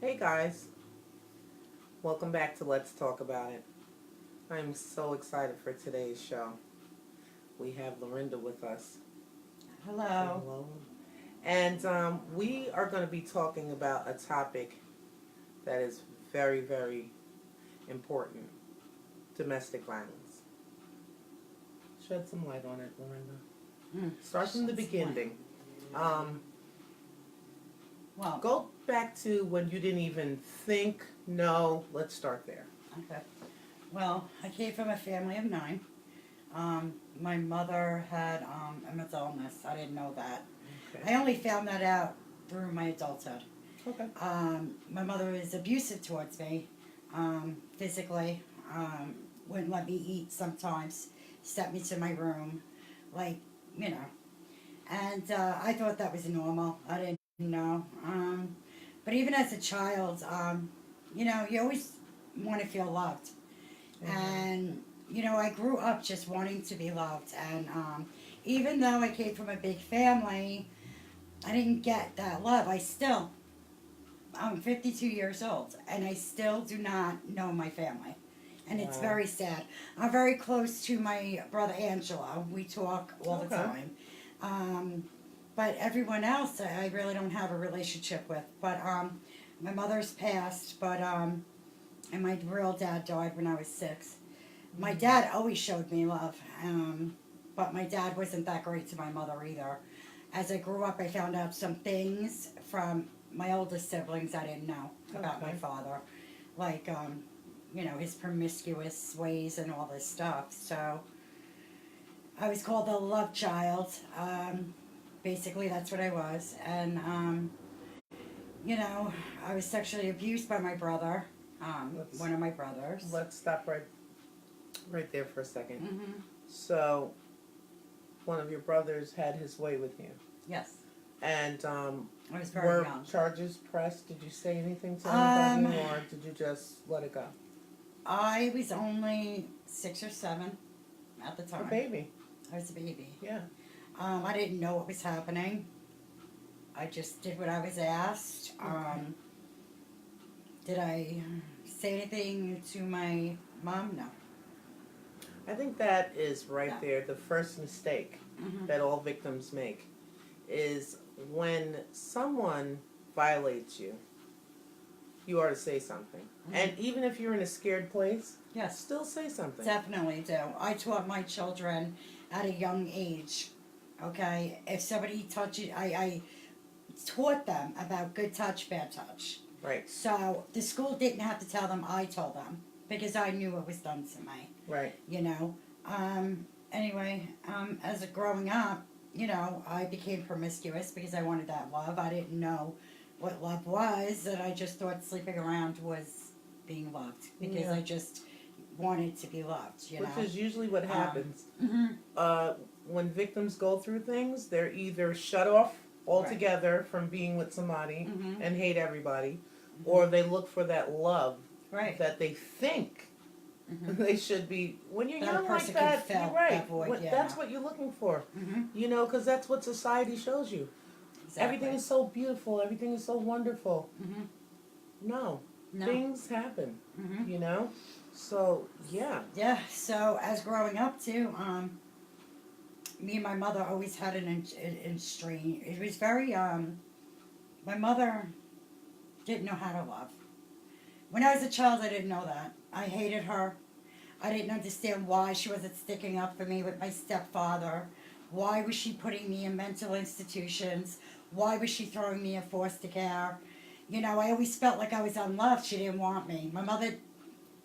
Hey guys, welcome back to Let's Talk About It. I'm so excited for today's show. We have Lorinda with us. Say Hello. hello. And we are going to be talking about a topic that is very, very important: domestic violence. Shed some light on it, Lorinda. Start from the beginning. Um, Well, Go back to when you didn't even think, no, let's start there. okay. Well, I came from a family of 9. My mother had a mental illness. I didn't know that. Okay. I only found that out through my adulthood. Okay. My mother was abusive towards me, physically. Wouldn't let me eat sometimes. Sent me to my room, like, you know. And I thought that was normal. I didn't know. But even as a child, you always want to feel loved. And, I grew up just wanting to be loved. And even though I came from a big family, I didn't get that love. I'm 52 years old, and I still do not know my family. And it's Wow. very sad. I'm very close to my brother Angelo. We talk all the Okay. time. But everyone else, I really don't have a relationship with. But my mother's passed, and my real dad died when I was 6. My dad always showed me love, but my dad wasn't that great to my mother either. As I grew up, I found out some things from my oldest siblings I didn't know about my Okay. father, like his promiscuous ways and all this stuff. So I was called the love child. Basically, that's what I was, and I was sexually abused by my brother, Let's one of my brothers. let's stop right there for a 2nd. Mm-hmm. So, one of your brothers had his way with you, Yes, and I was very were young. charges pressed? Did you say anything to anybody, Um, or did you just let it go? I was only 6 or 7 at the A time. baby, I was a baby. yeah. I didn't know what was happening. I just did what I was asked. Did I say anything to my mom? No. I think that is right No. there the first mistake Mm-hmm. that all victims make is when someone violates you. You are to say something, and even if you're in a scared place, Yes, still say something. definitely do. I taught my children at a young age. Okay, if somebody touches, I taught them about good touch, bad touch. Right, So the school didn't have to tell them. I told them because I knew what was done to me. right. You know. Anyway, as a growing up, I became promiscuous because I wanted that love. I didn't know what love was, and I just thought sleeping around was being loved because Yeah. I just wanted to be loved. Which is usually what happens. Mhm. When victims go through things, they're either shut off altogether from being with somebody Mhm. and hate everybody, or they look for that love Right. that they think Mhm. they should be. When you're That a young like person can that, fill you're right. that void, yeah. That's what you're looking for. Mhm. Because that's what society shows you. Exactly. Everything is so beautiful. Everything is so wonderful. Mhm. No, No. things happen. Mhm. So yeah. Yeah. So as growing up too, me and my mother always had an strain. It was very My mother didn't know how to love. When I was a child, I didn't know that. I hated her. I didn't understand why she wasn't sticking up for me with my stepfather. Why was she putting me in mental institutions? Why was she throwing me in foster care? I always felt like I was unloved. She didn't want me. My mother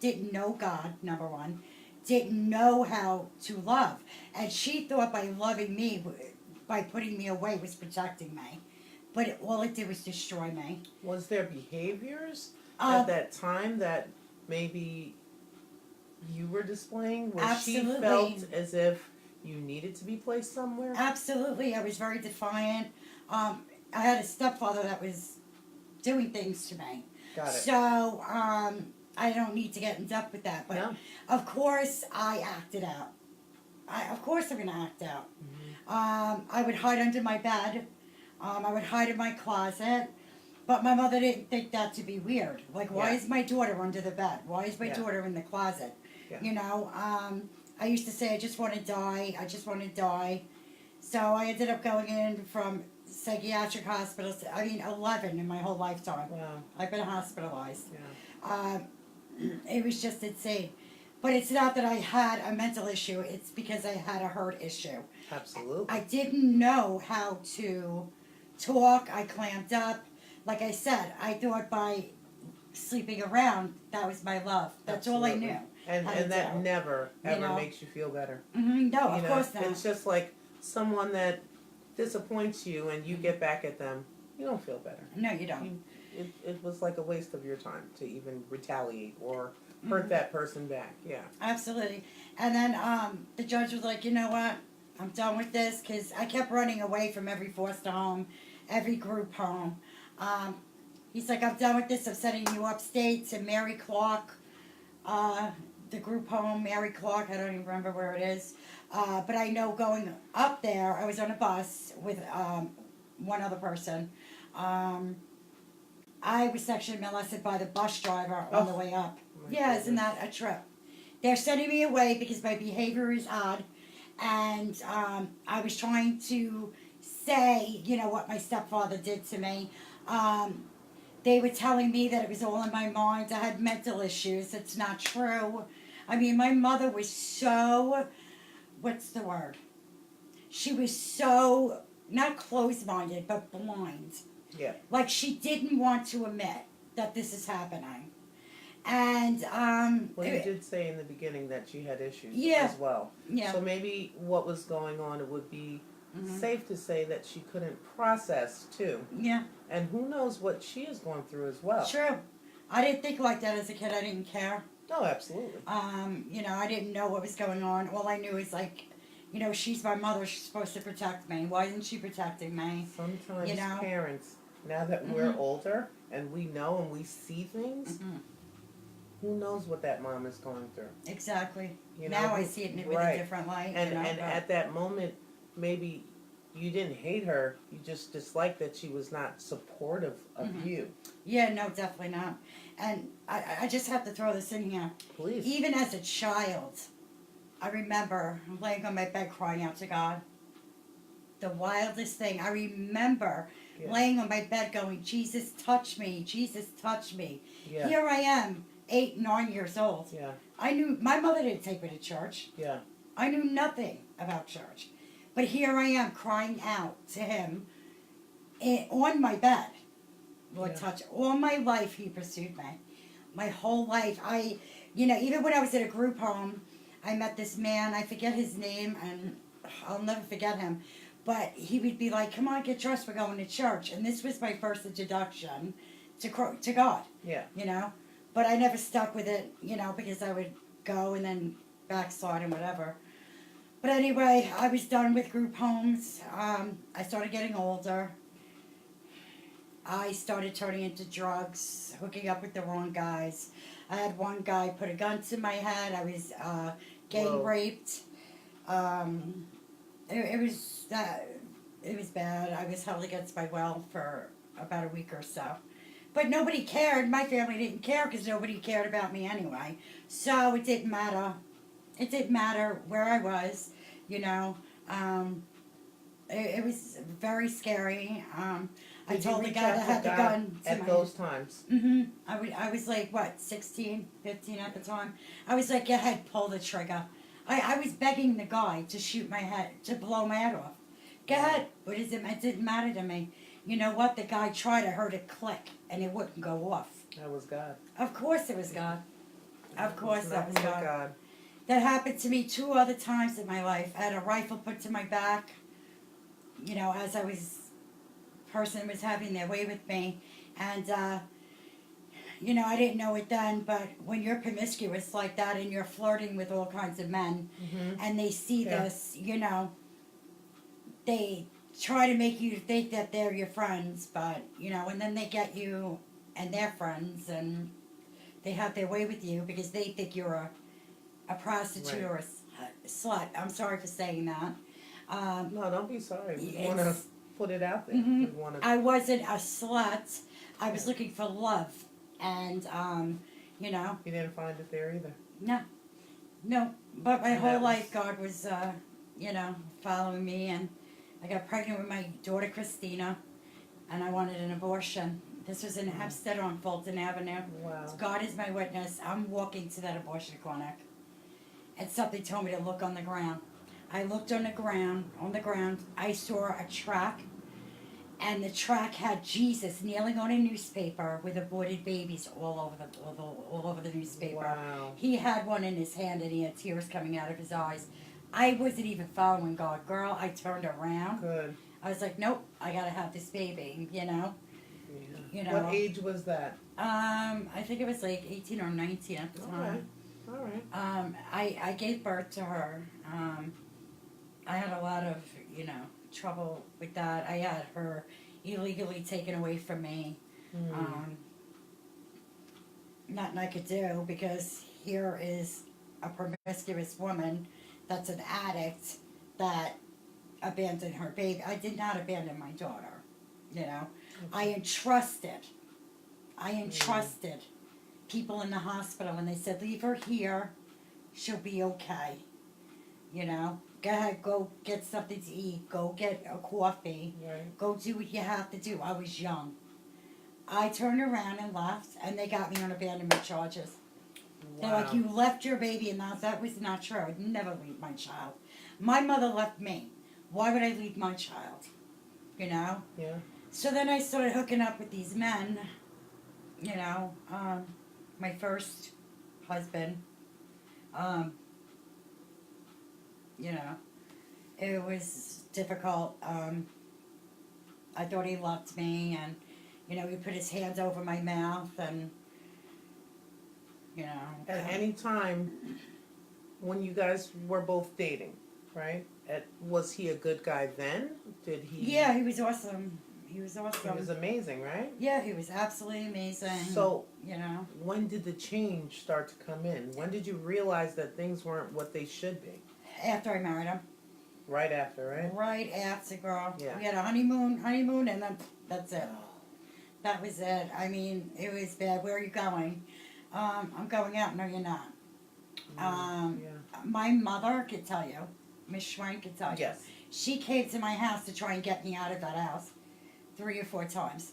didn't know God, number one, didn't know how to love. And she thought by loving me, by putting me away, was protecting me. But all it did was destroy me. Was there behaviors at Uh, that time that maybe you were displaying where she Absolutely. felt as if you needed to be placed somewhere? Absolutely. I was very defiant. I had a stepfather that was doing things to me. Got it. So, I don't need to get in depth with that. But, No. of course, I acted out. Of course I'm going to act out. I would hide under my bed. I would hide in my closet. But my mother didn't think that to be weird. Like, why Yeah. is my daughter under the bed? Why is my Yeah. daughter in the closet? Yeah. You know, I used to say, I just want to die. I just want to die. So I ended up going in from psychiatric hospitals. 11 in my whole lifetime. Wow. I've been hospitalized. Yeah. It was just insane. But it's not that I had a mental issue. It's because I had a hurt issue. Absolutely. I didn't know how to talk. I clamped up. Like I said, I thought by sleeping around, that was my love. That's all I Absolutely. knew. And how to and that do. never You ever know? makes you feel better. No, You of know, course not. it's just like someone that disappoints you and you get back at them. You don't feel better. No, you don't. It was like a waste of your time to even retaliate or hurt that person back. Yeah. Absolutely. And then the judge was like, you know what? I'm done with this because I kept running away from every foster home, every group home. He's like, I'm done with this. I'm sending you upstate to Mary Clark, the group home, Mary Clark. I don't even remember where it is. But I know going up there, I was on a bus with one other person. I was sexually molested by the bus driver on the way up. My Yeah, isn't goodness. that a trip? They're sending me away because my behavior is odd. And I was trying to say, you know, what my stepfather did to me. They were telling me that it was all in my mind. I had mental issues. It's not true. I mean, my mother was so, what's the word? She was so, not closed-minded, but blind. Yeah. Like she didn't want to admit that this is happening. And, Well, you did say in the beginning that she had issues Yeah. as well. yeah. So maybe what was going on, it would be Mhm. safe to say that she couldn't process too. Yeah, And who knows what she is going through as well. true. I didn't think like that as a kid. I didn't care. No, absolutely. You know, I didn't know what was going on. All I knew is like, you know, she's my mother. She's supposed to protect me. Why isn't she protecting me? Sometimes You know? parents, now that we're Mhm. older and we know and we see things, Mhm. who knows what that mom is going through. Exactly. You know, Now I see it with right. a different light. And you know, and but- at that moment, maybe you didn't hate her. You just disliked that she was not supportive of Mhm. you. yeah, no, definitely not. And I just have to throw this in here. Please. Even as a child, I remember laying on my bed crying out to God. The wildest thing. I remember Yeah. laying on my bed going, Jesus, touch me. Jesus, touch me. Yeah. Here I am, 8, 9 years old. Yeah. I knew, my mother didn't take me to church. Yeah. I knew nothing about church. But here I am crying out to him on my bed. Lord, Yeah. touch. All my life he pursued me. My whole life. Even when I was at a group home, I met this man. I forget his name, and I'll never forget him. But he would be like, come on, get dressed. We're going to church. And this was my first introduction to God, Yeah. you know. But I never stuck with it, you know, because I would go and then backslide and whatever. But anyway, I was done with group homes. I started getting older. I started turning into drugs, hooking up with the wrong guys. I had one guy put a gun to my head. I was gang Whoa. raped. It was bad. I was held against my will for about a week or so. But nobody cared. My family didn't care because nobody cared about me anyway. So it didn't matter. It didn't matter where I was, you know. It was very scary. I Did you told the reach guy out that to had the God gun to at my those times? I was like, what, 16, 15 at the time? I was like, go ahead, pull the trigger. I was begging the guy to shoot my head, to blow my head off. Go ahead. What is it? It didn't matter to me. You know what? The guy tried, I heard it click, and it wouldn't go off. That was God. Of course it was God. Of course It's that was nothing but God. That happened to me 2 other times in my life. I had a rifle put to my back, you know, as person was having their way with me. And, you know, I didn't know it then, but when you're promiscuous like that and you're flirting with all kinds of men, Mm-hmm. and they see Yeah. this, you know, they try to make you think that they're your friends, but, you know, and then they get you and their friends, and they have their way with you because they think you're a prostitute Right. or a slut. I'm sorry for saying that. No, don't be sorry. We It's- want to put it out there. Mhm. You want to. I wasn't a slut. I was looking for love, and you know, You didn't find it there either. no. But my And whole that was- life, God was, you know, following me, and I got pregnant with my daughter Christina, and I wanted an abortion. This was in Hempstead on Fulton Avenue. Wow. God is my witness. I'm walking to that abortion clinic, and something told me to look on the ground. I looked on the ground. On the ground, I saw a track, and the track had Jesus kneeling on a newspaper with aborted babies all over the newspaper. Wow. He had one in his hand, and he had tears coming out of his eyes. I wasn't even following God, girl. I turned around. Good. I was like, nope, I gotta have this baby. You know. Yeah. You know. What age was that? I think it was like 18 or 19 at the time. All right. I gave birth to her. I had a lot of, you know, trouble with that. I had her illegally taken away from me. Nothing I could do because here is a promiscuous woman that's an addict that abandoned her baby. I did not abandon my daughter, you know. I entrusted people in the hospital, and they said, leave her here, she'll be okay. You know, go ahead, go get something to eat, go get a coffee, Right. go do what you have to do. I was young. I turned around and left, and they got me on abandonment charges. They're like, you left your baby, and that was not true. I'd never leave my child. My mother left me. Why would I leave my child? You know? Yeah. So then I started hooking up with these men, you know, my first husband, you know, it was difficult. I thought he loved me, and, you know, he put his hands over my mouth, and, you know. At any time when you guys were both dating, right? Was he a good guy then? Did he? Yeah, he was awesome. He was awesome. He was amazing, right? Yeah, he was absolutely amazing. So, you know. when did the change start to come in? When did you realize that things weren't what they should be? After I married him. Right after, right? Right after, girl. Yeah. We had a honeymoon, and then that's it. That was it. I mean, it was bad. Where are you going? I'm going out. No, you're not. Yeah. My mother could tell you. Miss Schwein could tell you. Yes. She came to my house to try and get me out of that house 3 or 4 times.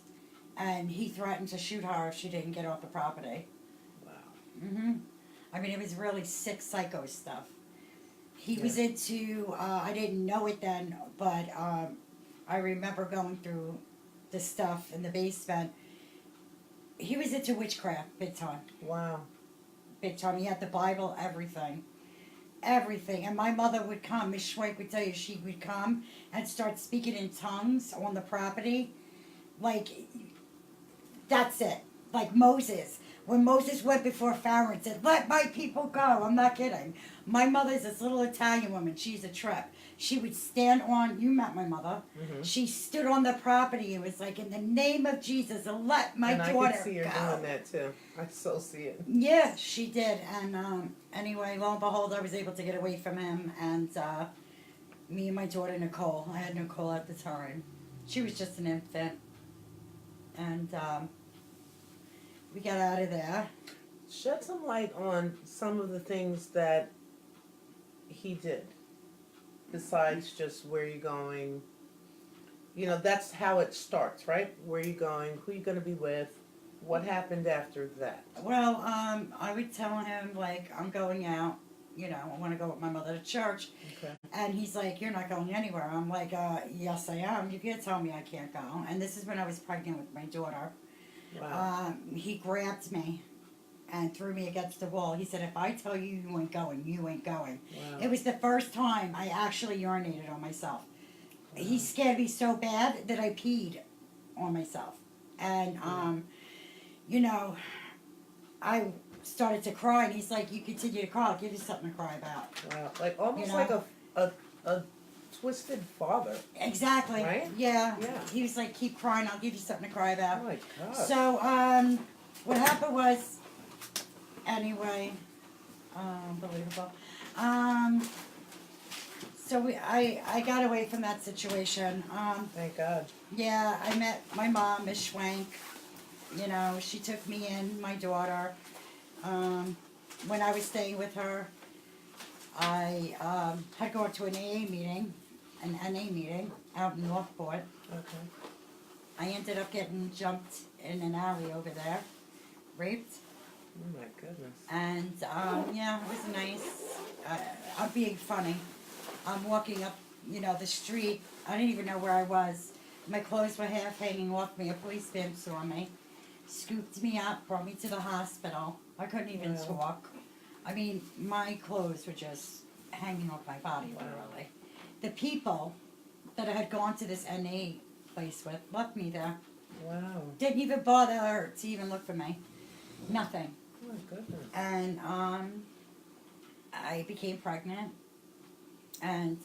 And he threatened to shoot her if she didn't get off the property. Wow. I mean, it was really sick psycho stuff. He was into, I didn't know it then, but I remember going through the stuff in the basement. He was into witchcraft, big time. Wow. Big time. He had the Bible, everything. Everything. And my mother would come, Miss Schweik would tell you, she would come and start speaking in tongues on the property. Like, that's it. Like Moses. When Moses went before Pharaoh and said, let my people go. I'm not kidding. My mother's this little Italian woman. She's a trip. She would stand on, you met my mother. She stood on the property and was like, in the name of Jesus, let my daughter go. And I could see her doing that too. I so see it. Yeah, she did. And anyway, lo and behold, I was able to get away from him. And me and my daughter, Nicole, I had Nicole at the time. She was just an infant. And we got out of there. Shed some light on some of the things that he did. Besides just where you're going. You know, that's how it starts, right? Where you going, who you going to be with, what happened after that? Well, I would tell him, like, I'm going out. You know, I want to go with my mother to church. Okay. And he's like, you're not going anywhere. I'm like, yes, I am. You can't tell me I can't go. And this is when I was pregnant with my daughter. Wow. He grabbed me and threw me against the wall. He said, if I tell you you ain't going, you ain't going. Wow. It was the first time I actually urinated on myself. He scared me so bad that I peed on myself. And, you know, I started to cry, and he's like, you continue to cry, I'll give you something to cry about. Wow. Like almost You know? like a twisted father. Exactly. Right? Yeah. Yeah. He was like, keep crying, I'll give you something to cry about. Oh my God. So, what happened was, anyway, unbelievable. So I got away from that situation. Thank God. Yeah, I met my mom, Miss Schwank. You know, she took me in, my daughter. When I was staying with her, I had gone to an AA meeting, an NA meeting out in Northport. Okay. I ended up getting jumped in an alley over there, raped, Oh my goodness. and yeah, it was nice. I'm being funny. I'm walking up, you know, the street. I didn't even know where I was. My clothes were half hanging off me. A policeman saw me, scooped me up, brought me to the hospital. I couldn't even Wow. talk. I mean, my clothes were just hanging off my body, Wow. literally. The people that I had gone to this NA place with left me there. Wow. Didn't even bother to even look for me. Nothing. Oh my goodness. And I became pregnant. And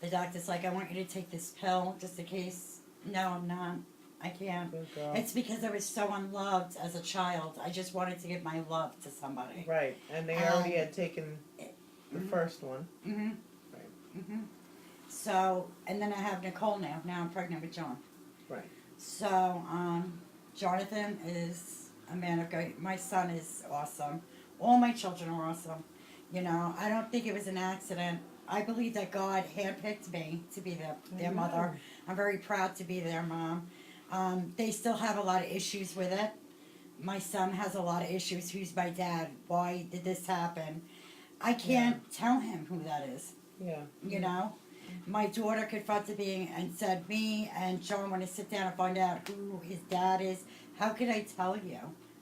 the doctor's like, I want you to take this pill just in case. No, I'm not. I can't. Good girl. It's because I was so unloved as a child. I just wanted to give my love to somebody. Right, and they already had taken the Mhm. first one. Mm-hmm. Right. Mm-hmm. So, and then I have Nicole now. Now I'm pregnant with John. Right. So, Jonathan is a man of God. My son is awesome. All my children are awesome. You know, I don't think it was an accident. I believe that God handpicked me to be their mother. I'm very proud to be their mom. They still have a lot of issues with it. My son has a lot of issues. Who's my dad? Why did this happen? I can't tell him who that is. Yeah. You know? My daughter confronted me and said, me and John want to sit down and find out who his dad is. How could I tell you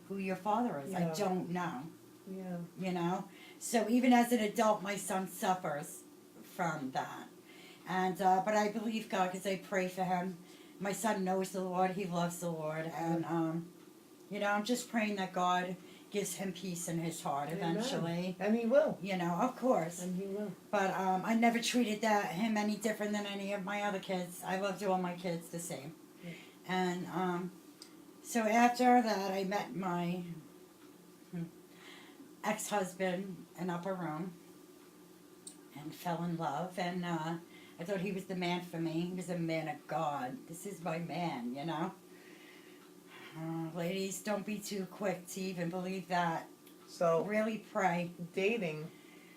who your father is? Yeah. I don't know. Yeah. You know? So even as an adult, my son suffers from that. And, but I believe God because I pray for him. My son knows the Lord. He loves the Lord. And, you know, I'm just praying that God gives him peace in his heart eventually. And he will. You know, of course. And he will. But I never treated him any different than any of my other kids. I loved all my kids the same. Yeah. And so after that, I met my ex-husband in Upper Room and fell in love. And I thought he was the man for me. He was a man of God. This is my man, you know. Ladies, don't be too quick to even believe that. So Really pray. dating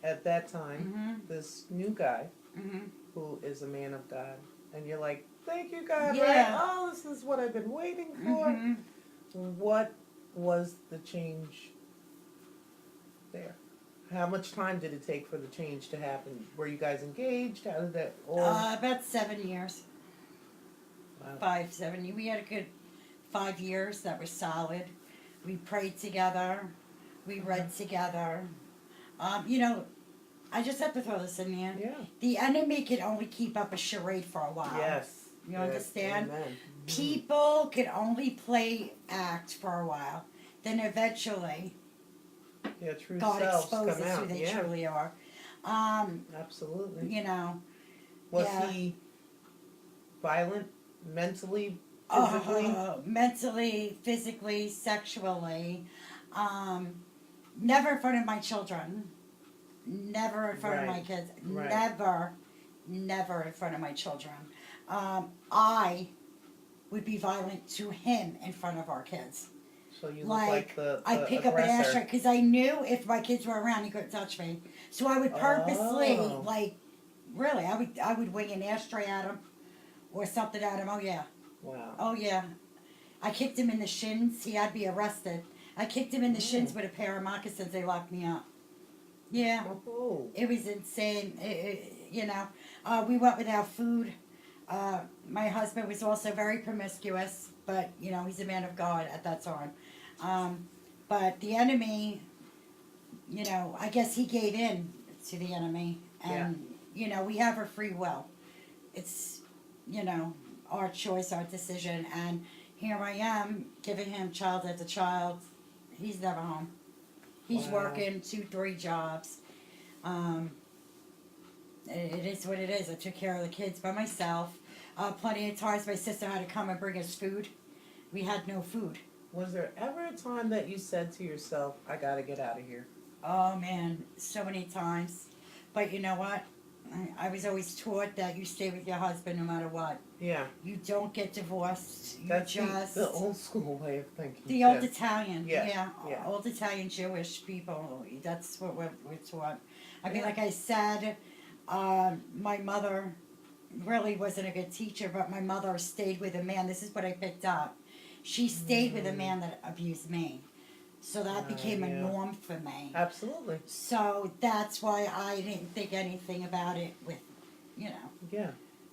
at that time Mm-hmm. this new guy Mm-hmm. who is a man of God, and you're like, thank you, God, Yeah. right? Oh, this is what I've been waiting for. Mm-hmm. What was the change there? How much time did it take for the change to happen? Were you guys engaged? How did that all? About 7 years. Wow. 5, 7 years. We had a good 5 years that were solid. We prayed together. We read together. You know, I just have to throw this in there. Yeah. The enemy can only keep up a charade for a while. Yes. You Yes. understand? Amen. People can only play act for a while. Then eventually, Yeah, true God selves exposes come out. who they yeah. truly are. Absolutely. You know, Was yeah. he violent, mentally, physically? mentally, physically, sexually. Never in front of my children. Never in front of my Right. kids. Right. Never in front of my children. I would be violent to him in front of our kids. So you look like the I'd pick up an aggressor. ashtray because I knew if my kids were around, he couldn't touch me. So I would purposely, Oh. like, really, I would wing an ashtray at him or something at him. Oh yeah, Wow. oh yeah. I kicked him in the shins. He had to be arrested. I kicked him in the shins Oh. with a pair of moccasins. They locked me up. Yeah, Oh. it was insane. You know, we went without food. My husband was also very promiscuous, but you know he's a man of God at that time. But the enemy, you know, I guess he gave in to the enemy, and you know we have our free will. It's you know our choice, our decision, and here I am giving him child after child. He's never home. He's Wow. working 2, 3 jobs. It is what it is. I took care of the kids by myself. Plenty of times my sister had to come and bring us food. We had no food. Was there ever a time that you said to yourself, I gotta get out of here? Oh man, so many times. But you know what? I was always taught that you stay with your husband no matter what. Yeah. You don't get divorced. You That's just the old school way of thinking. the too. old Italian, Yeah, yeah. old Italian Jewish people. That's what we're taught. I mean, Yeah. like I said, my mother really wasn't a good teacher, but my mother stayed with a man. This is what I picked up. She stayed with a man that abused me, so that became a yeah. norm for me. Absolutely. So that's why I didn't think anything about it. With, you know, Yeah.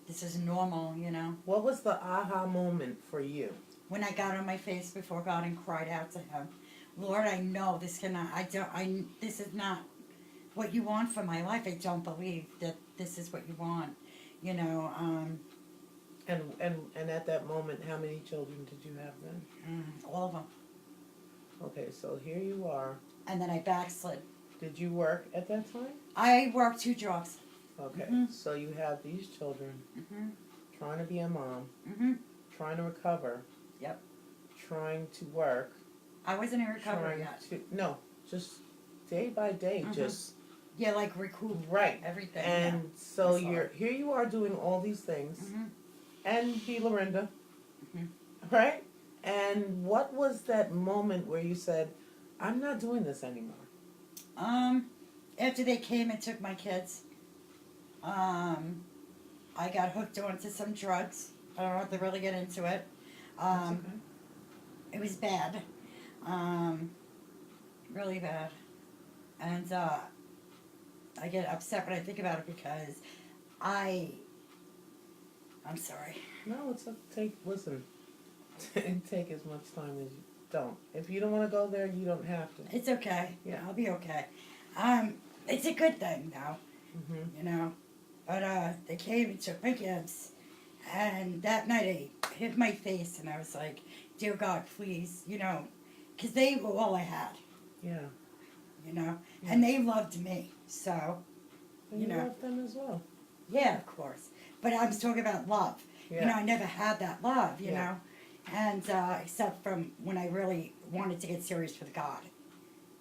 this is normal. You know. What was the aha moment for you? When I got on my face before God and cried out to Him, Lord, I know this cannot. This is not what you want for my life. I don't believe that this is what you want. You know. And at that moment, how many children did you have then? All of them. Okay, so here you are. And then I backslid. Did you work at that time? I worked 2 jobs. Okay, Mhm. so you have these children, trying to be a mom, Mm-hmm. trying to recover. Yep. Trying to work. I wasn't in recovery yet. No, just day by day, just Yeah, like recoup right. everything. And so That's hard. here you are doing all these things, Mm-hmm. and be Lorinda, Mhm. right? And what was that moment where you said, "I'm not doing this anymore"? After they came and took my kids, I got hooked onto some drugs. I don't have to really get into it. That's okay. It was bad, really bad, and I get upset when I think about it because I'm sorry. No, it's listen. Take as much time as you don't. If you don't want to go there, you don't have to. It's okay. Yeah. I'll be okay. It's a good thing though, you know. But they came and took my kids, and that night I hit my face and I was like, "Dear God, please, you know," because they were all I had, Yeah. you know, Yeah. and they loved me. So, And You know. love them as well. yeah, of course. But I was talking about love. Yeah. You know, I never had that love, you Yeah. know, and except from when I really wanted to get serious with God,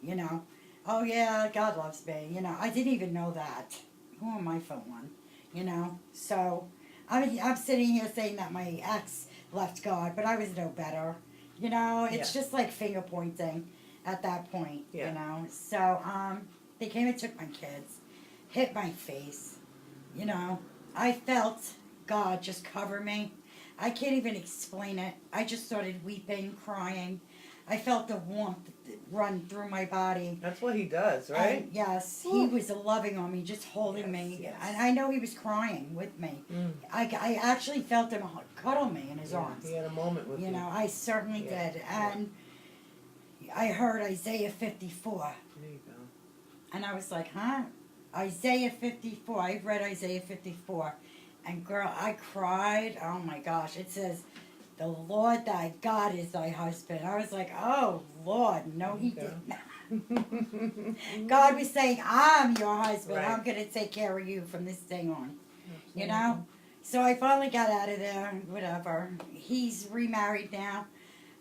you know. Oh yeah, God loves me, you know. I didn't even know that. Who am I for one, you know? So I'm sitting here saying that my ex left God, but I was no better, you know. It's just like finger pointing at that point, Yeah. you know. So they came and took my kids, hit my face, you know. I felt God just cover me. I can't even explain it. I just started weeping, crying. I felt the warmth run through my body. That's what he does, right? And yes, he Ooh. was loving on me, just holding Yes, me. yes. And I know he was crying with me. Mm. I actually felt him cuddle me in his Yeah, arms. he had a moment with you. You know, I certainly Yeah, did. yeah. And I heard Isaiah 54. There you go. And I was like, huh? Isaiah 54. I read Isaiah 54. And girl, I cried. Oh my gosh. It says, "The Lord thy God is thy husband." I was like, oh Lord, no, he Okay. didn't. God was saying, "I'm your husband. Right. I'm going to take care of you from this day on." You Absolutely. know? So I finally got out of there, whatever. He's remarried now.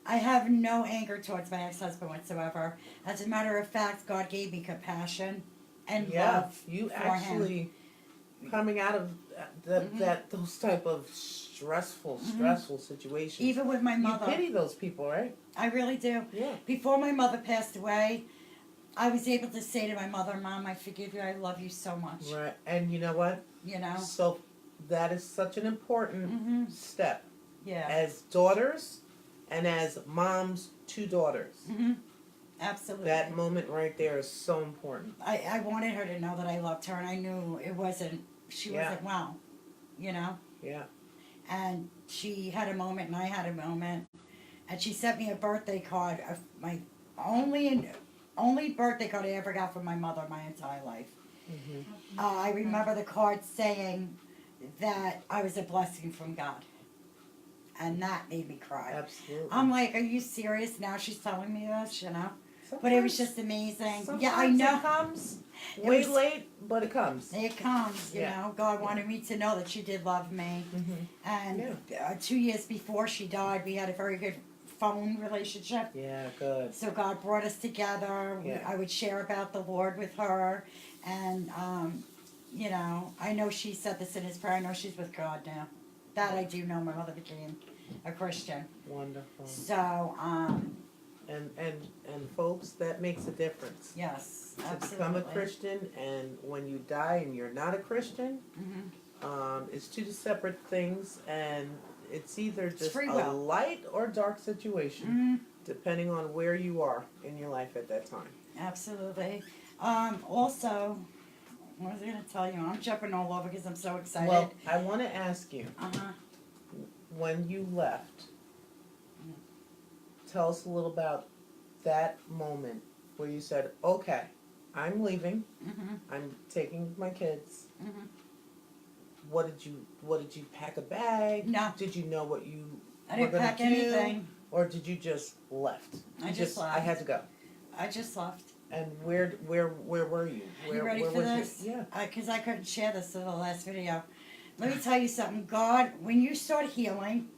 I have no anger towards my ex-husband whatsoever. As a matter of fact, God gave me compassion and Yeah, love you for actually coming out of those type of stressful situations. even with my you mother. pity those people, right? I really do. Yeah. Before my mother passed away, I was able to say to my mother, "Mom, I forgive you. I love you so much." Right. And you know what? You know? So that is such an important Mm-hmm. step Yeah. as daughters and as moms to daughters. Mm-hmm. Absolutely. That moment right there is so important. I wanted her to know that I loved her, and I knew she Yeah. wasn't well, you know? Yeah. And she had a moment, and I had a moment, and she sent me a birthday card of my only birthday card I ever got from my mother my entire life. Mm-hmm. I remember the card saying that I was a blessing from God, and that made me cry. Absolutely. I'm like, are you serious? Now she's telling me this, you know? But it was just amazing. Sometimes Yeah, I know. it comes It way was- late, but it comes. It comes, you Yeah. know. God wanted me to know that she did love me. Mm-hmm. And 2 years before she died, we had a very good phone relationship. Yeah, good. So God brought us together. Yeah. I would share about the Lord with her. And you know, I know she said this in his prayer. I know she's with God now. That I do know. My mother became a Christian. Wonderful. So, And folks, that makes a difference. yes, To absolutely. become a Christian, and when you die and you're not a Christian, it's two separate things, and it's either just free a will. light or dark situation, depending on where you are in your life at that time. Absolutely. Also, what was I going to tell you? I'm jumping all over because I'm so excited. Well, I want to ask you, Uh-huh. when you left, tell us a little about that moment where you said, okay, I'm leaving, I'm taking my kids. What did you pack a bag? No. Did you know what you I were didn't gonna pack do? anything. Or did you just left? I You just left. I had to go. I just left. And where were you? You ready where for was this? Yeah. Because I couldn't share this in the last video. Let me tell you something. God, when you start healing,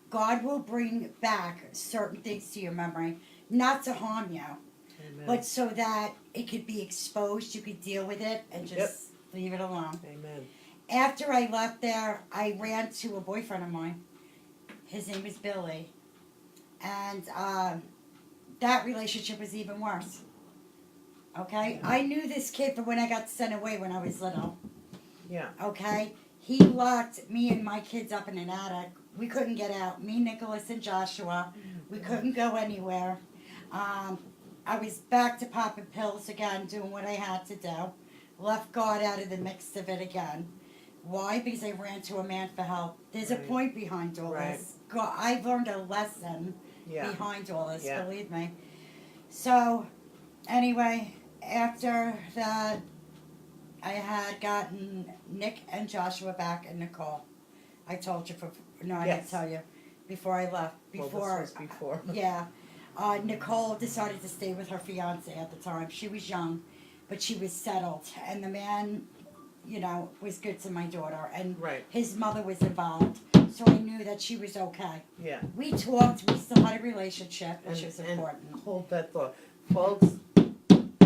God will bring back certain things to your memory, not to harm you, Amen. but so that it could be exposed, you could deal with it, and just leave it alone. Amen. After I left there, I ran to a boyfriend of mine. His name is Billy. And that relationship was even worse. Okay? I knew this kid from when I got sent away when I was little. Yeah. Okay? He locked me and my kids up in an attic. We couldn't get out. Me, Nicholas, and Joshua. We couldn't go anywhere. I was back to popping pills again, doing what I had to do. Left God out of the mix of it again. Why? Because I ran to a man for help. There's a Right. point behind all Right. this. God, I've learned a lesson Yeah. behind all this, Yeah. believe me. So, anyway, after that, I had gotten Nick and Joshua back and Nicole. I told you I didn't Yes. tell you before I left. Well, Before, this was before. yeah. Nicole decided to stay with her fiance at the time. She was young, but she was settled, and the man, you know, was good to my daughter, and Right. his mother was involved, so I knew that she was okay. Yeah. We talked. We still had a relationship, which was And important. hold that thought, folks.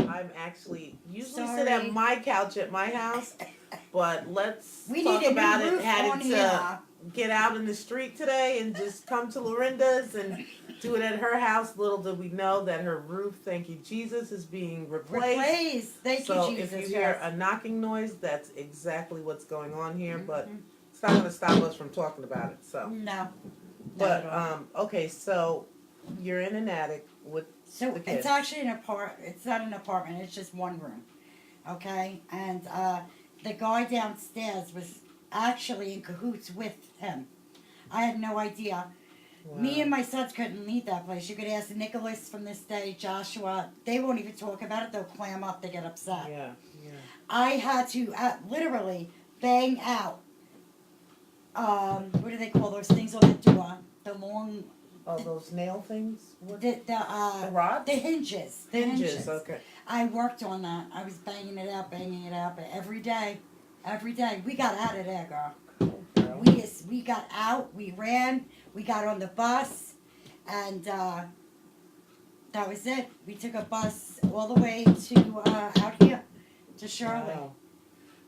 I'm actually usually sit Sorry. at my couch at my house, but let's We talk need a about new it. roof Had on to here. get out in the street today and just come to Lorinda's and do it at her house. Little did we know that her roof, thank you Jesus, is being replaced. Thank So you, Jesus. if you hear yes. a knocking noise, that's exactly what's going on here. But Mhm. it's not going to stop us from talking about it. So, No. but Not at all. okay, so you're in an attic with So the kids. it's actually it's not an apartment, it's just one room. Okay? And the guy downstairs was actually in cahoots with him. I had no idea. Me and my sons couldn't leave that place. You could ask Nicholas from this day, Joshua. They won't even talk about it. They'll clam up. They get upset. Yeah, yeah. I had to literally bang out. What do they call those things on the door? The long, Oh, those nail things? What? the rods? the hinges. The Hinges, okay. I worked on that. I was banging it out, but every day. We got out of there, girl. Girl. We got out, we ran, we got on the bus, and that was it. We took a bus all the way to out here, to Shirley. Wow.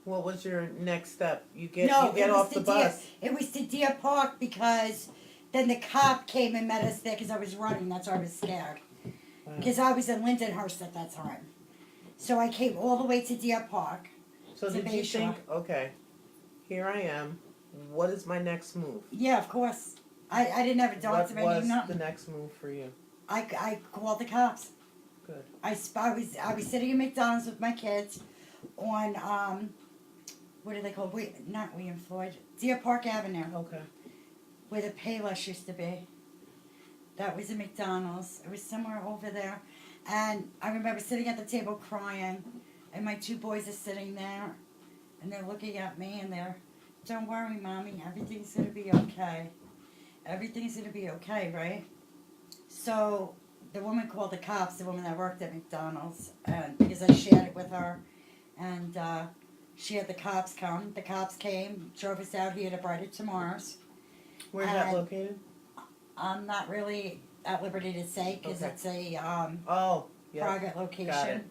What was your next step? You No, get it was off to the bus. It was to Deer Park because then the cop came and met us there because I was running. That's why I was scared. Wow. Because I was in Lindenhurst at that time. So I came all the way to Deer Park. So to did you Bayshore. think, okay, here I am. What is my next move? Yeah, of course. I didn't have a What doctor. I was knew the nothing. next move for you? I called the cops. Good. I was sitting in McDonald's with my kids on what do they call not William Floyd, Deer Park Avenue, Okay. where the Payless used to be. That was a McDonald's. It was somewhere over there, and I remember sitting at the table crying, and my two boys are sitting there, and they're looking at me, and they're, "Don't worry, Mommy, everything's gonna be okay. Everything's gonna be okay, right?" So the woman called the cops, the woman that worked at McDonald's, and because I shared it with her, and she had the cops come. The cops came, drove us out here to Brighter Tomorrow's. Where's that located? I'm not really at liberty to say because Okay. it's a Oh, yeah. private location. Got it.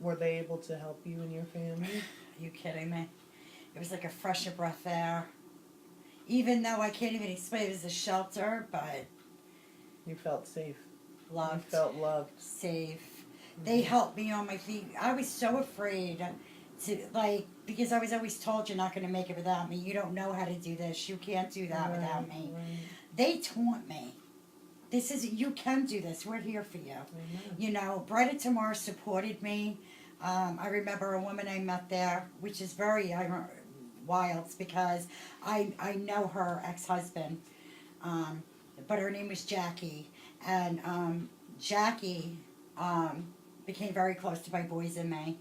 Were they able to help you and your family? Are you kidding me? It was like a fresh of breath air. Even though I can't even explain it was a shelter, but You felt safe. loved, You felt loved. safe. They helped me on my feet. I was so afraid to, like, because I was always told you're not going to make it without me. You don't know how to do this. You can't do that without me. Right. They taught me. This is, you can do this. We're here for you. Amen. You know, Brighter Tomorrow supported me. I remember a woman I met there, which is very wild because I know her ex-husband, but her name was Jackie. And Jackie became very close to my boys and me.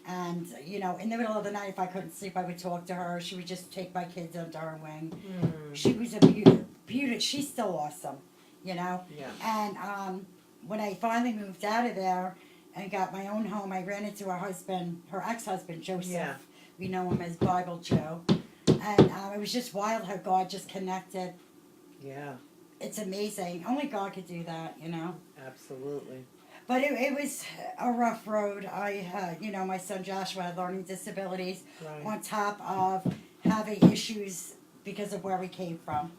And, you know, in the middle of the night, if I couldn't sleep, I would talk to her. She would just take my kids under her wing. She was a beauty. She's still awesome, you know. Yeah. And when I finally moved out of there and got my own home, I ran into her ex-husband, Joseph. Yeah. We know him as Bible Joe. And it was just wild how God just connected. Yeah. It's amazing. Only God could do that, you know. Absolutely. But it was a rough road. I had, you know, my son Joshua had learning disabilities Right. on top of having issues because of where we came from.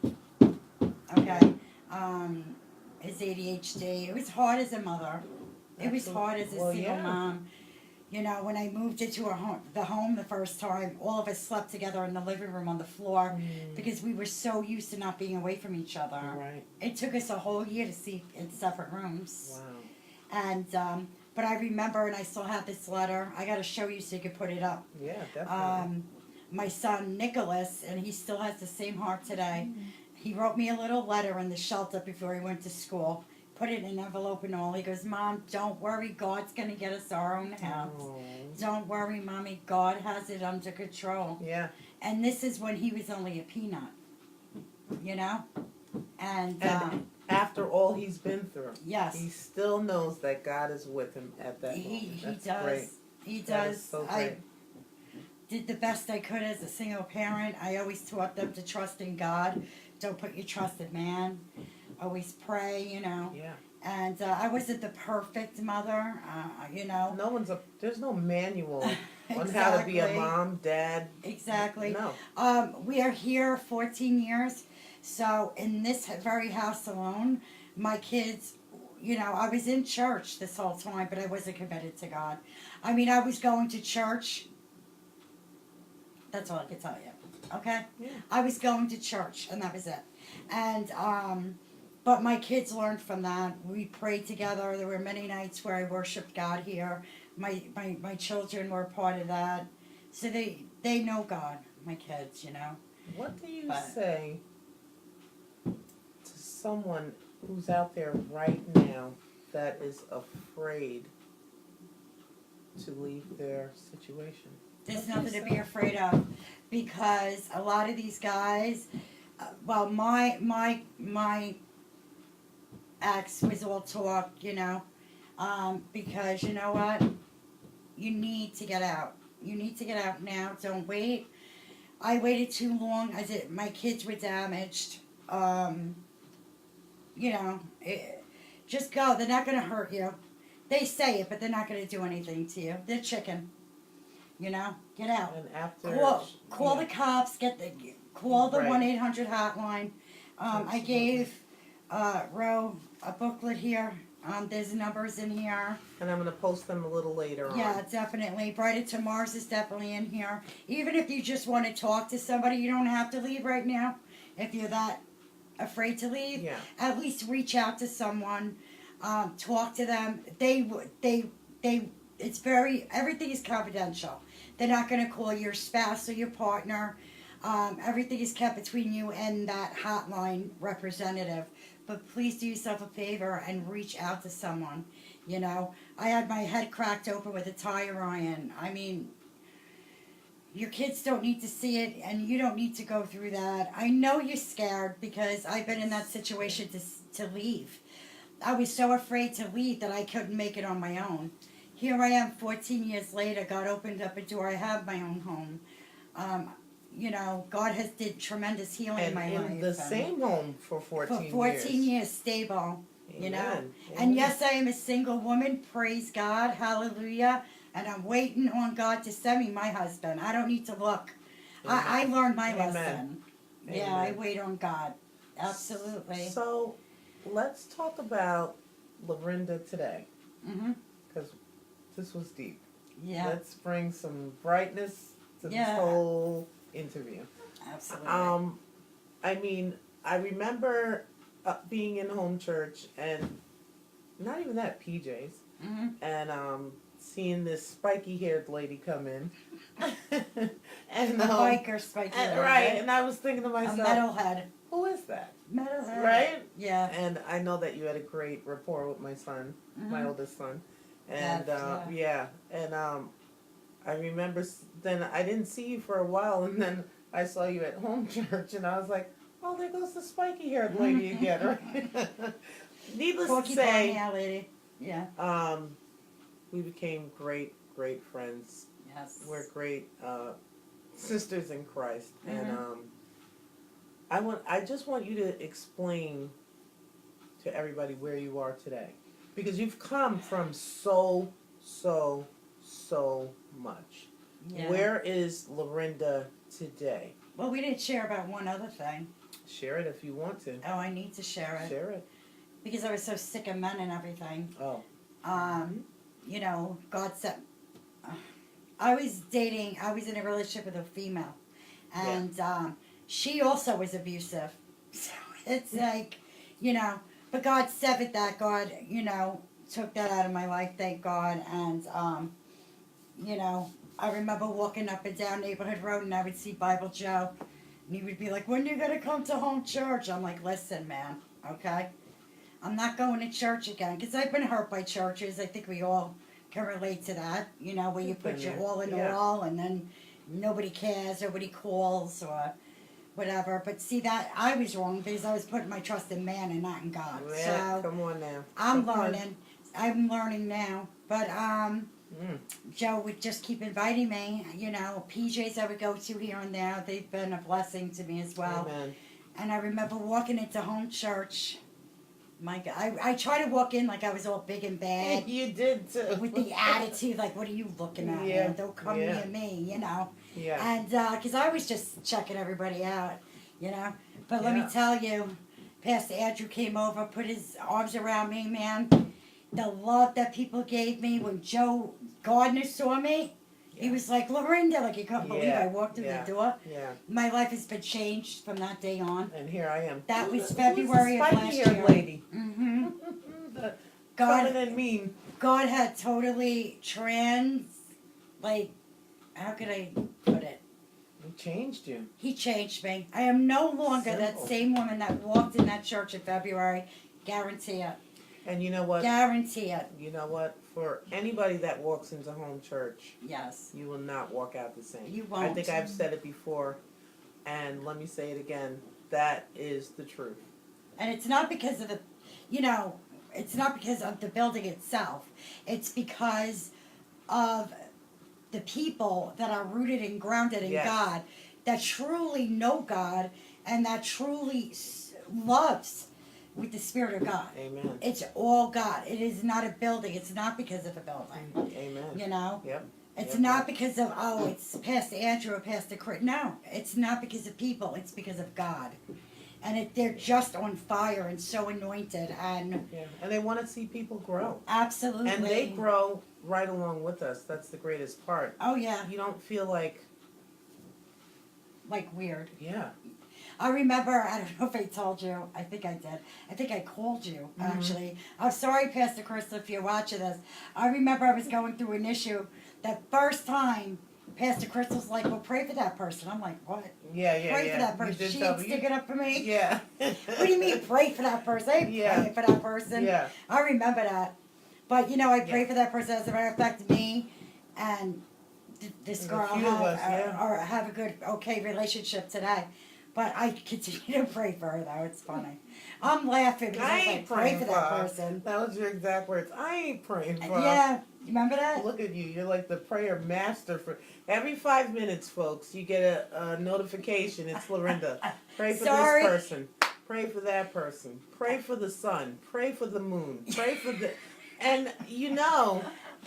Okay. His ADHD. It was hard as a mother. It was hard as a Well, single yeah. mom. You know, when I moved into the home the first time, all of us slept together in the living room on the floor because we were so used to not being away from each other. Right. It took us a whole year to sleep in separate rooms. Wow. And but I remember, and I still have this letter. I got to show you so you can put it up. Yeah, definitely. My son Nicholas, and he still has the same heart today. He wrote me a little letter in the shelter before he went to school. Put it in an envelope and all. He goes, "Mom, don't worry. God's gonna get us our own house. Oh. Don't worry, Mommy. God has it under control." Yeah. And this is when he was only a peanut, you know. And After all he's been through, yes, he still knows that God is with him at that moment. he That's does. great. He That does. is so I great. did the best I could as a single parent. I always taught them to trust in God. Don't put your trust in man. Always pray, you know. Yeah. And I wasn't the perfect mother, you know. There's no manual on how to be a Exactly. mom, dad. Exactly. No. We are here 14 years. So in this very house alone, my kids, you know, I was in church this whole time, but I wasn't committed to God. I mean, I was going to church. That's all I can tell you. Okay? Yeah. I was going to church, and that was it. And, but my kids learned from that. We prayed together. There were many nights where I worshiped God here. My children were a part of that. So they know God, my kids, you know. What do you say to someone who's out there right now that is afraid to leave their situation? There's nothing to be afraid of, because a lot of these guys, well, my ex was all talk, you know, because you know what, you need to get out. You need to get out now. Don't wait. I waited too long. My kids were damaged. You know, just go. They're not going to hurt you. They say it, but they're not going to do anything to you. They're chicken. You know, get out. And after Call the cops. Call the Right. 1-800 hotline. I gave Ro a booklet here. There's numbers in here. And I'm going to post them a little later on. Yeah, definitely. Brighter to Mars is definitely in here. Even if you just want to talk to somebody, you don't have to leave right now. If you're that afraid to leave, Yeah. at least reach out to someone. Talk to them. It's everything is confidential. They're not going to call your spouse or your partner. Everything is kept between you and that hotline representative. But please do yourself a favor and reach out to someone. You know, I had my head cracked open with a tire iron. I mean, your kids don't need to see it, and you don't need to go through that. I know you're scared because I've been in that situation to leave. I was so afraid to leave that I couldn't make it on my own. Here I am 14 years later. God opened up a door. I have my own home. You know, God has did tremendous healing in my life. And in the same home for 14 years. For 14 years, stable. You know? Amen. And yes, I am a single woman. Praise God. Hallelujah. and I'm waiting on God to send me my husband. I don't need to look. I learned my Amen. lesson. Yeah, I Amen. wait on God. Absolutely. So, let's talk about Lorinda today, Mhm. because this was deep. Yeah. Let's bring some brightness to this Yeah. whole interview. Absolutely. I mean, I remember being in home church and not even that, PJs, Mhm. and seeing this spiky-haired lady come in, and A biker spiky. right, and I was thinking to A myself, metalhead. who is that? Metalhead. Right? Yeah. And I know that you had a great rapport with my son, my Mhm. oldest son, and That's, yeah, and I remember then I didn't see you for a while, and then I saw you at home church, and I was like, oh, there goes the spiky-haired lady again. Right? Needless to Porky say, Pony lady. Yeah. we became great friends. Yes. We're great sisters in Christ, and Mhm. I just want you to explain to everybody where you are today, because you've come from so much. Yeah. Where is Lorinda today? Well, we didn't share about one other thing. Share it if you want to. Oh, I need to share it. Share it. Because I was so sick of men and everything. Oh. You know, God said, I was in a relationship with a female. And she also was abusive. So it's like, you know, but God severed that. God, you know, took that out of my life, thank God. And, you know, I remember walking up and down Neighborhood Road and I would see Bible Joe. And he would be like, when are you going to come to home church? I'm like, listen, man, okay? I'm not going to church again. Because I've been hurt by churches. I think we all can relate to that. You know, where you put your all in all and then nobody cares, nobody calls or whatever. But see, that I was wrong because I was putting my trust in man and not in God. Yeah, So come on now. I'm learning. I'm learning now. But Joe would just keep inviting me. You know, PJs I would go to here and there. They've been a blessing to me as well. Amen. And I remember walking into home church. My God, I tried to walk in like I was all big and bad. You did too. With the attitude, like, what are you looking at, Yeah. man? Don't come Yeah. near me, you know. Yeah. And, because I was just checking everybody out, you know. But let me Yeah. tell you, Pastor Andrew came over, put his arms around me, man. The love that people gave me when Joe Gardner saw me, he was like, Lorinda, like he couldn't believe I walked through the door. Yeah. My life has been changed from that day on. And here I am. That was Who's the February of last spiky-haired year. lady? Mm-hmm. The God, coming and mean. God had totally how could I put it? He changed you. He changed me. I am no longer that Simple. same woman that walked in that church in February. Guarantee it. And you know what? Guarantee it. You know what? For anybody that walks into home church, Yes. you will not walk out the same. You won't. I think I've said it before, and let me say it again. That is the truth. And it's not because of the, you know, it's not because of the building itself. It's because of the people that are rooted and grounded in Yes. God, that truly know God, and that truly loves with the Spirit of God. Amen. It's all God. It is not a building. It's not because of a building. Amen. You know? Yep. It's Yep. not because of, it's Pastor Andrew or Pastor Chris. No, it's not because of people. It's because of God. And they're just on fire and so anointed. And Yeah. And they want to see people grow. absolutely. And they grow right along with us. That's the greatest part. Oh, yeah. You don't feel like, Weird. yeah. I remember, I don't know if I told you, I think I did. I think I called you, actually. I'm sorry, Pastor Crystal, if you're watching this. I remember I was going through an issue. That first time, Pastor Crystal's like, well, pray for that person. I'm like, what? Yeah, yeah, Pray yeah. for that You person. did She tell ain't me. sticking up for me. Yeah. What do you mean, pray for that person? I ain't Yeah. praying for that person. Yeah. I remember that. But, you know, I pray Yeah. for that person. As a matter of fact, me and this There's a girl few of us, yeah. have a good, okay relationship today. But I continue to pray for her, though. It's funny. I'm laughing because I I was ain't like, pray praying for for that her. person. That was your exact words. I ain't praying for her. Yeah, you remember that? Look at you. You're like the prayer master for every 5 minutes, folks. You get a notification. It's Lorinda. Pray for Sorry. this person. Pray for that person. Pray for the sun. Pray for the moon. Pray for the. And you know,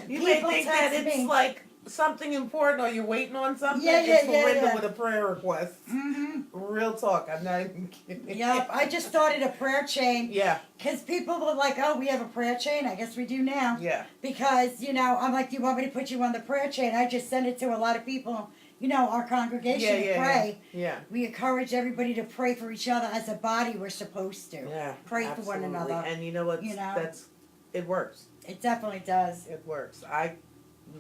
You may People think that text it's me. like something important or you're waiting on something. Yeah, it's yeah, Lorinda yeah. with a prayer request. Mm-hmm. Real talk. I'm not even kidding. Yep. I just started a prayer chain Yeah, because people were like, "Oh, we have a prayer chain. I guess we do now." yeah, Because I'm like, "Do you want me to put you on the prayer chain?" I just send it to a lot of people. Our congregation to pray. yeah, We encourage everybody to pray for each other as a body. We're supposed to yeah. pray Absolutely. for one another. And you know what? You know. It works. It definitely does. It works. I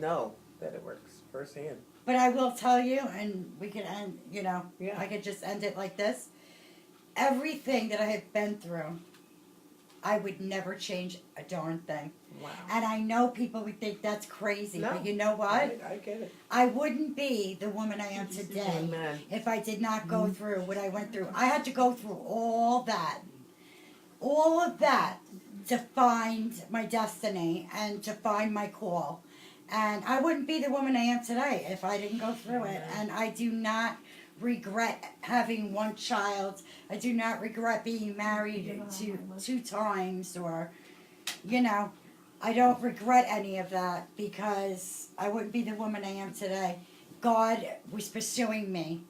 know that it works firsthand. But I will tell you, and we can end. Yeah. I could just end it like this. Everything that I have been through, I would never change a darn thing. Wow. And I know people would think that's crazy, No. but you know what? I get it. I wouldn't be the woman I am today Amen. if I did not go through what I went through. I had to go through all of that to find my destiny and to find my call. And I wouldn't be the woman I am today if I didn't go through it. And I do not regret having one child. I do not regret being married two times or, I don't regret any of that because I wouldn't be the woman I am today. God was pursuing me.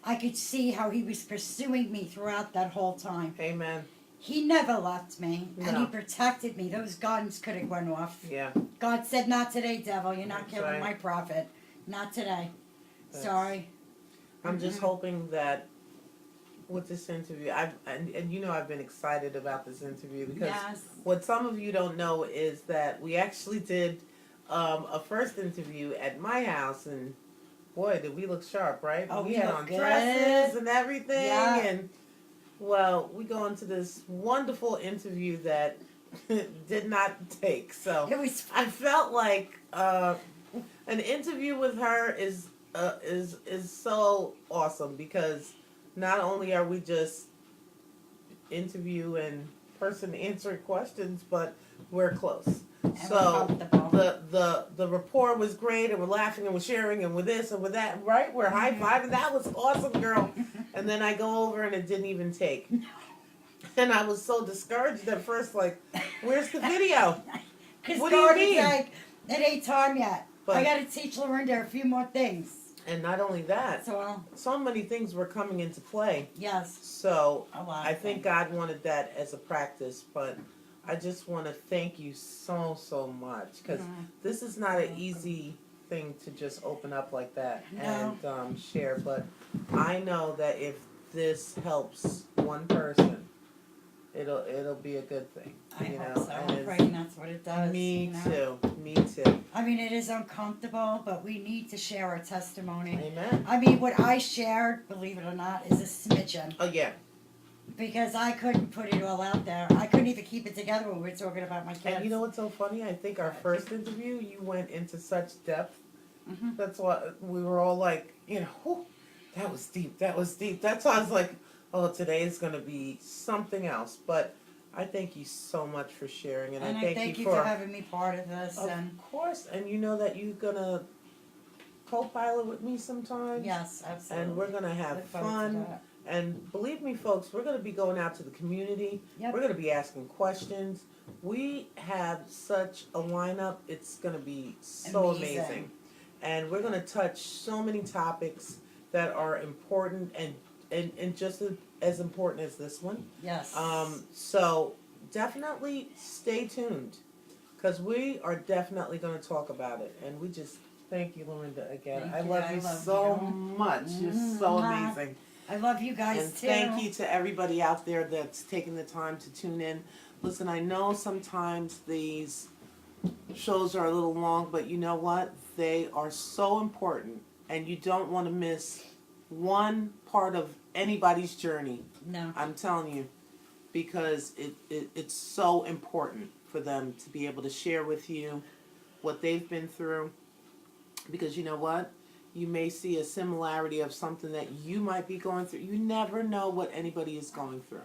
I could see how he was pursuing me throughout that whole time. Amen. He never left me, and No. he protected me. Those guns could have gone off. Yeah. God said, "Not today, devil. You're not That's killing right. my prophet. Not today." That's- Sorry. I'm just hoping that with this interview, and I've been excited about this interview because Yes. what some of you don't know is that we actually did a first interview at my house, and boy, did we look sharp, right? Oh, we we had look on good. dresses and everything, Yeah. and well, we go into this wonderful interview that did not take. So It was. I felt like an interview with her is so awesome because not only are we just interview and person answering questions, but we're close. And So we're comfortable. the rapport was great, and we're laughing and we're sharing and with this and with that. Right, we're high fiving. That was awesome, girl. And then I go over and it didn't even take. And I was so discouraged at first. Like, where's the video? Because What do you God mean? is like, it ain't time yet. But- I got to teach Lorinda a few more things. And not only that, so many things were coming into play. Yes, So a lot. I think God wanted that as a practice, but I just want to thank you so much because this is not an easy thing to just open up like that and share. But I know that if this helps one person, it'll be a good thing. I you hope know? so. And I'm it's- praying that's what it does. Me you know? too. Me too. I mean, it is uncomfortable, but we need to share our testimony. Amen. I mean, what I shared, believe it or not, is a smidgen. Oh yeah. Because I couldn't put it all out there. I couldn't even keep it together when we were talking about my kids. And you know what's so funny? I think our first interview, you went into such depth. Mhm. That's why we were all like, "Whew, that was deep. That was deep." That's why I was like, "Oh, today is going to be something else." But I thank you so much for sharing, and I thank you for having me part of this. Of And course, and you know that you're gonna co-pilot with me sometimes. yes, absolutely. And we're gonna have Look forward to fun. that. And believe me, folks, we're going to be going out to the community. Yep. We're going to be asking questions. We have such a lineup. It's going to be so amazing. And we're going to touch so many topics that are important and just as important as this one. Yes. So definitely stay tuned because we are definitely going to talk about it. And we just thank you, Lorinda, again. Thank you. I love you so you. much. You're so Mwah. amazing. I love you guys And too. thank you to everybody out there that's taking the time to tune in. Listen, I know sometimes these shows are a little long, but you know what? They are so important, and you don't want to miss one part of anybody's journey. No. I'm telling you, because it's so important for them to be able to share with you what they've been through. Because you know what? You may see a similarity of something that you might be going through. You never know what anybody is going through.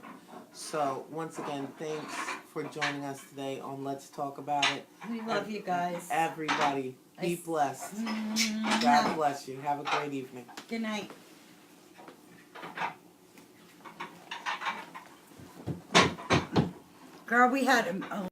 So, once again, thanks for joining us today on Let's Talk About It. We love you guys. Everybody, be blessed. Mwah. God bless you. Have a great evening. Good night. Girl, we had a